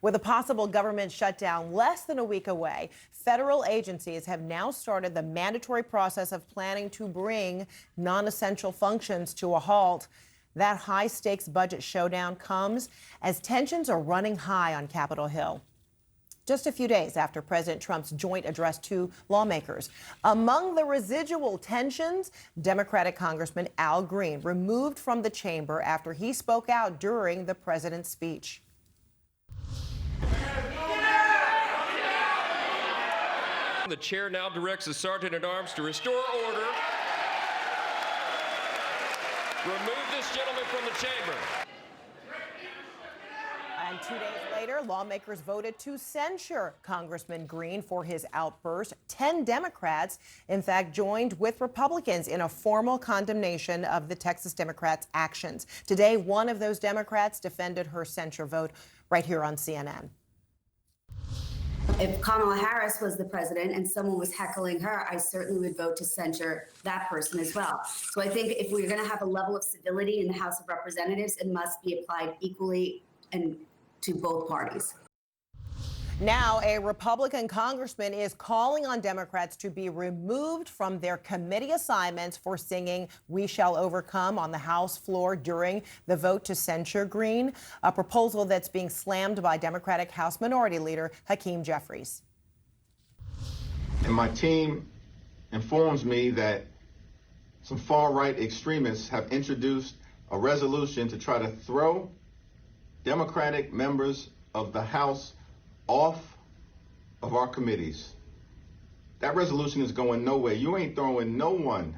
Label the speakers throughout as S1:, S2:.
S1: With a possible government shutdown less than a week away, federal agencies have now started the mandatory process of planning to bring non-essential functions to a halt. That high-stakes budget showdown comes as tensions are running high on Capitol Hill, just a few days after President Trump's joint address to lawmakers. Among the residual tensions, Democratic Congressman Al Green removed from the chamber after he spoke out during the president's speech.
S2: The chair now directs the Sergeant-at-Arms to restore order. Remove this gentleman from the chamber.
S1: And 2 days later, lawmakers voted to censure Congressman Green for his outburst. 10 Democrats, in fact, joined with Republicans in a formal condemnation of the Texas Democrats' actions. Today, one of those Democrats defended her censure vote right here on CNN.
S3: If Kamala Harris was the president and someone was heckling her, I certainly would vote to censure that person as well. So I think if we're going to have a level of civility in the House of Representatives, it must be applied equally and to both parties.
S1: Now, a Republican congressman is calling on Democrats to be removed from their committee assignments for singing "We Shall Overcome" on the House floor during the vote to censure Green, a proposal that's being slammed by Democratic House Minority Leader Hakeem Jeffries.
S4: And my team informs me that some far-right extremists have introduced a resolution to try to throw Democratic members of the House off of our committees. That resolution is going nowhere. You ain't throwing no one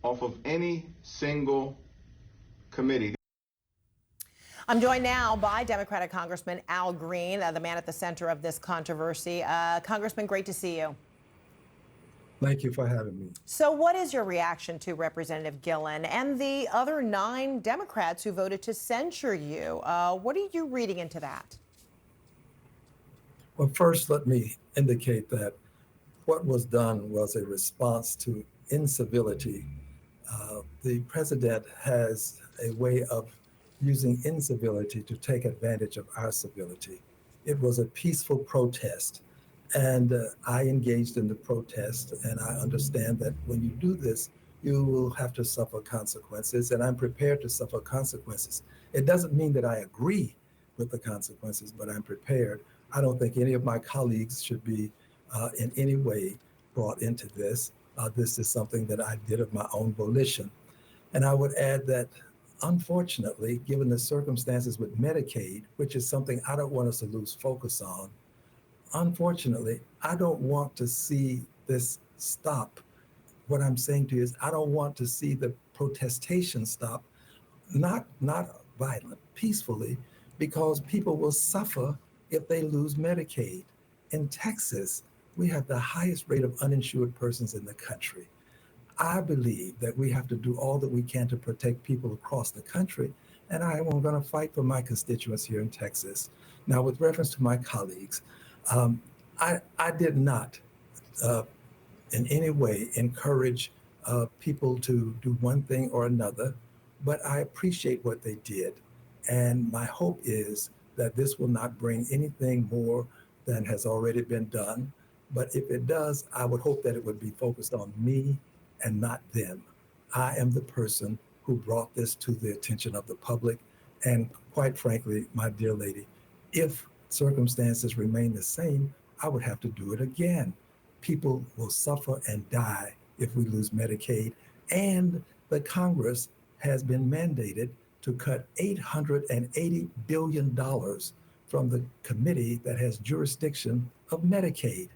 S4: off of any single committee.
S1: I'm joined now by Democratic Congressman Al Green, the man at the center of this controversy. Congressman, great to see you.
S5: Thank you for having me.
S1: So what is your reaction to Representative Gillen and the other 9 Democrats who voted to censure you? What are you reading into that?
S5: Well, first, let me indicate that what was done was a response to incivility. The president has a way of using incivility to take advantage of our civility. It was a peaceful protest, and I engaged in the protest, and I understand that when you do this, you will have to suffer consequences, and I'm prepared to suffer consequences. It doesn't mean that I agree with the consequences, but I'm prepared. I don't think any of my colleagues should be in any way brought into this. This is something that I did of my own volition. And I would add that, unfortunately, given the circumstances with Medicaid, which is something I don't want us to lose focus on, unfortunately, I don't want to see this stop. What I'm saying to you is I don't want to see the protestation stop, not violent, peacefully, because people will suffer if they lose Medicaid. In Texas, we have the highest rate of uninsured persons in the country. I believe that we have to do all that we can to protect people across the country, and I am going to fight for my constituents here in Texas. Now, with reference to my colleagues, I did not in any way encourage people to do one thing or another, but I appreciate what they did. And my hope is that this will not bring anything more than has already been done. But if it does, I would hope that it would be focused on me and not them. I am the person who brought this to the attention of the public. And quite frankly, my dear lady, if circumstances remain the same, I would have to do it again. People will suffer and die if we lose Medicaid. And the Congress has been mandated to cut $880 billion from the committee that has jurisdiction of Medicaid.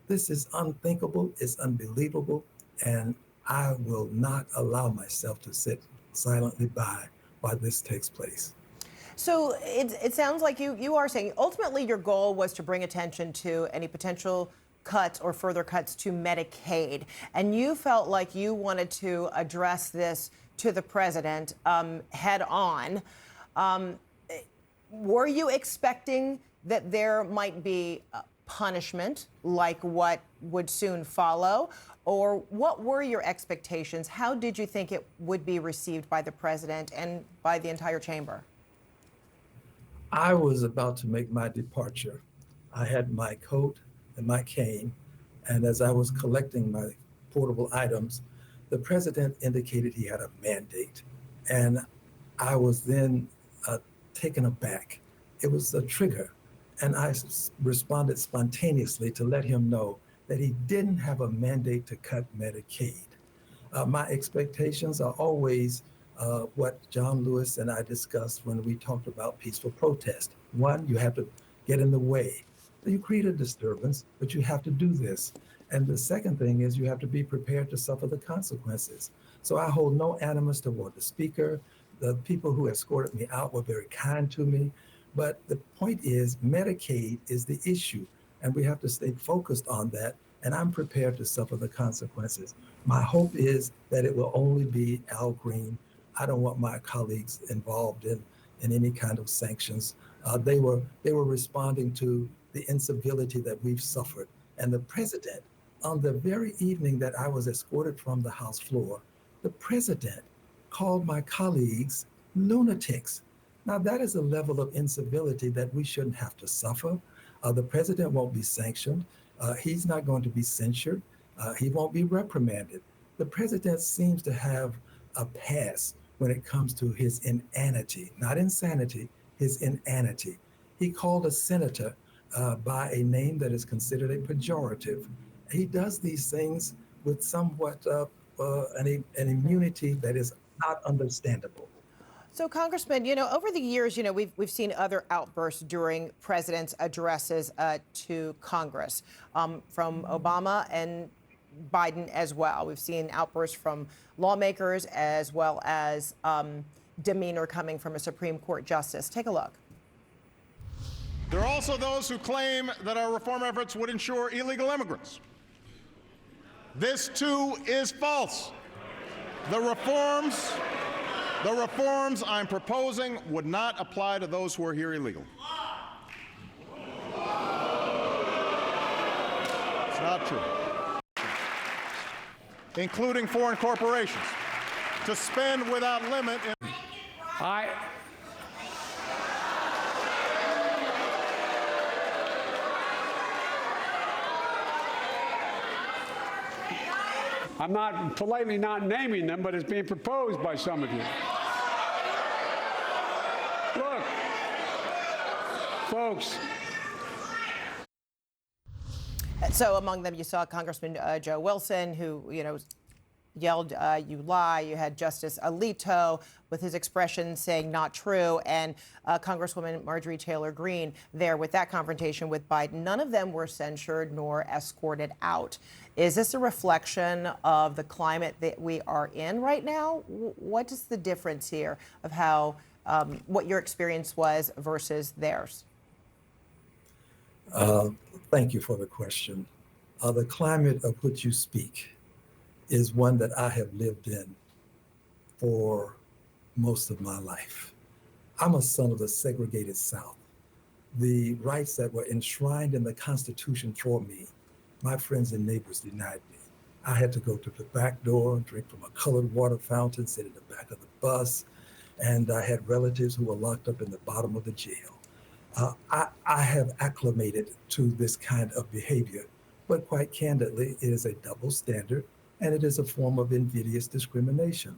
S5: This is unthinkable, it's unbelievable, and I will not allow myself to sit silently by while this takes place.
S1: So it sounds like you are saying ultimately your goal was to bring attention to any potential cuts or further cuts to Medicaid, and you felt like you wanted to address this to the president head on. Were you expecting that there might be punishment like what would soon follow? Or what were your expectations? How did you think it would be received by the president and by the entire chamber?
S5: I was about to make my departure. I had my coat and my cane, and as I was collecting my portable items, the president indicated he had a mandate. And I was then taken aback. It was a trigger. And I responded spontaneously to let him know that he didn't have a mandate to cut Medicaid. My expectations are always what John Lewis and I discussed when we talked about peaceful protest. One, you have to get in the way. You create a disturbance, but you have to do this. And the second thing is you have to be prepared to suffer the consequences. So I hold no animus toward the speaker. The people who escorted me out were very kind to me. But the point is, Medicaid is the issue, and we have to stay focused on that. And I'm prepared to suffer the consequences. My hope is that it will only be Al Green. I don't want my colleagues involved in any kind of sanctions. They were responding to the incivility that we've suffered. And the president, on the very evening that I was escorted from the House floor, the president called my colleagues lunatics. Now, that is a level of incivility that we shouldn't have to suffer. The president won't be sanctioned. He's not going to be censured. He won't be reprimanded. The president seems to have a pass when it comes to his inanity, not insanity, his inanity. He called a senator by a name that is considered a pejorative. He does these things with somewhat an immunity that is not understandable.
S1: So, Congressman, over the years, we've seen other outbursts during presidents' addresses to Congress from Obama and Biden as well. We've seen outbursts from lawmakers as well as demeanor coming from a Supreme Court justice. Take a look.
S6: There are also those who claim that our reform efforts would ensure illegal immigrants. This, too, is false. The reforms I'm proposing would not apply to those who are here illegally. It's not true. Including foreign corporations, to spend without limit.
S7: I'm not politely not naming them, but it's being proposed by some of you. Look, folks.
S1: So among them, you saw Congressman Joe Wilson, who, yelled, "You lie." You had Justice Alito with his expression saying "not true," and Congresswoman Marjorie Taylor Greene there with that confrontation with Biden. None of them were censured nor escorted out. Is this a reflection of the climate that we are in right now? What is the difference here of how what your experience was versus theirs?
S5: Thank you for the question. The climate of which you speak is one that I have lived in for most of my life. I'm a son of the segregated South. The rights that were enshrined in the Constitution for me, my friends and neighbors denied me. I had to go to the back door, drink from a colored water fountain, sit in the back of the bus, and I had relatives who were locked up in the bottom of the jail. I have acclimated to this kind of behavior, but quite candidly, it is a double standard and it is a form of invidious discrimination.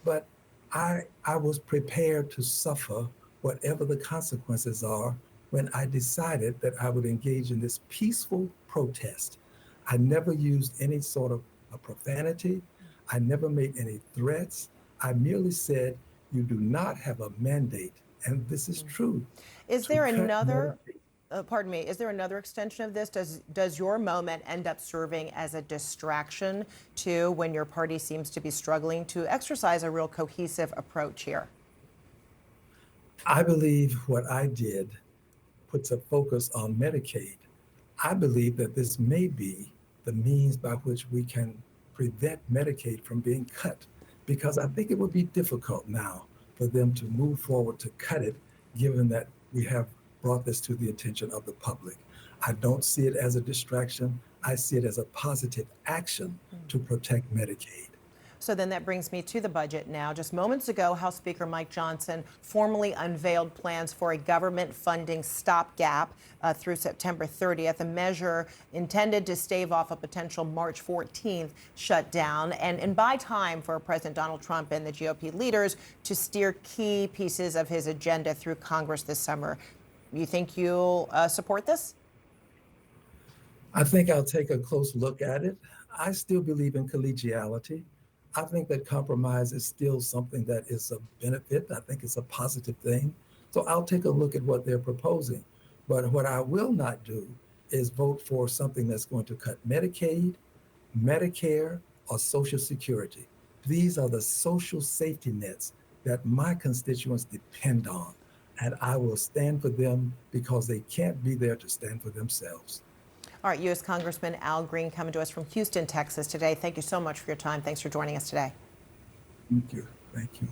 S5: But I was prepared to suffer whatever the consequences are when I decided that I would engage in this peaceful protest. I never used any sort of a profanity. I never made any threats. I merely said, you do not have a mandate. And this is true.
S1: Is there another, pardon me, is there another extension of this? Does your moment end up serving as a distraction too when your party seems to be struggling to exercise a real cohesive approach here?
S5: I believe what I did puts a focus on Medicaid. I believe that this may be the means by which we can prevent Medicaid from being cut, because I think it would be difficult now for them to move forward to cut it, given that we have brought this to the attention of the public. I don't see it as a distraction. I see it as a positive action to protect Medicaid.
S1: So then that brings me to the budget now. Just moments ago, House Speaker Mike Johnson formally unveiled plans for a government funding stopgap through September 30th, a measure intended to stave off a potential March 14th shutdown and buy time for President Donald Trump and the GOP leaders to steer key pieces of his agenda through Congress this summer. You think you'll support this?
S5: I think I'll take a close look at it. I still believe in collegiality. I think that compromise is still something that is a benefit. I think it's a positive thing. So I'll take a look at what they're proposing. But what I will not do is vote for something that's going to cut Medicaid, Medicare, or Social Security. These are the social safety nets that my constituents depend on. And I will stand for them because they can't be there to stand for themselves.
S1: All right, U.S. Congressman Al Green coming to us from Houston, Texas today. Thank you so much for your time. Thanks for joining us today.
S5: Thank you. Thank you.